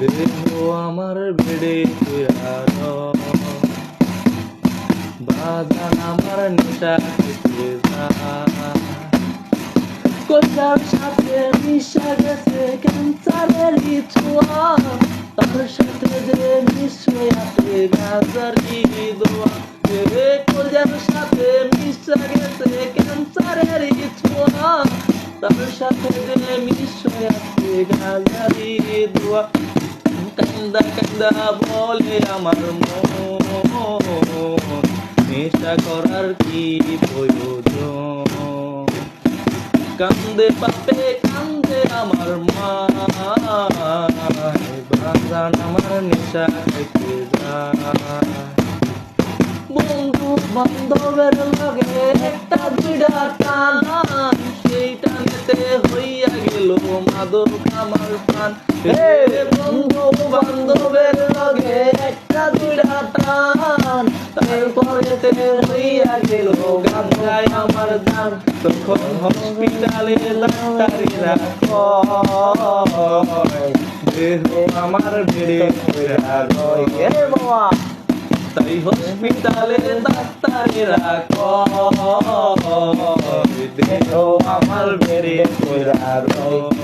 দেহ আমার বেড়ে বাজান আমার নেশা থেকে কোথার সাথে মিশা গেছে ক্যান্সারের ছোঁয়া তার সাথে যে মিশে আছে গাজারি দোয়া কোথার সাথে মিশা গেছে ক্যান্সারের ছোঁয়া তার সাথে যে মিশে আছে গাজারি দোয়া কান্দা কান্দা বলে আমার মন নেশা করার কি প্রয়োজন কান্দে পাপে কান্দে আমার মা বাজান আমার নেশা থেকে বন্ধু বান্ধবের লগে একটা দুইটা টান সেই টানেতে হইয়া গেল মাদক আমার প্রাণ বন্ধু বান্ধবের লগে একটা দুইটা টান তারপরেতে হইয়া গেল গাঞ্জায় আমার দান তখন হসপিটালে ডাক্তারেরা কয় দেহ আমার বেড়ে বাবা তাই হসপিটালে ডাক্তারেরা কয় দেহ আমার বেড়ে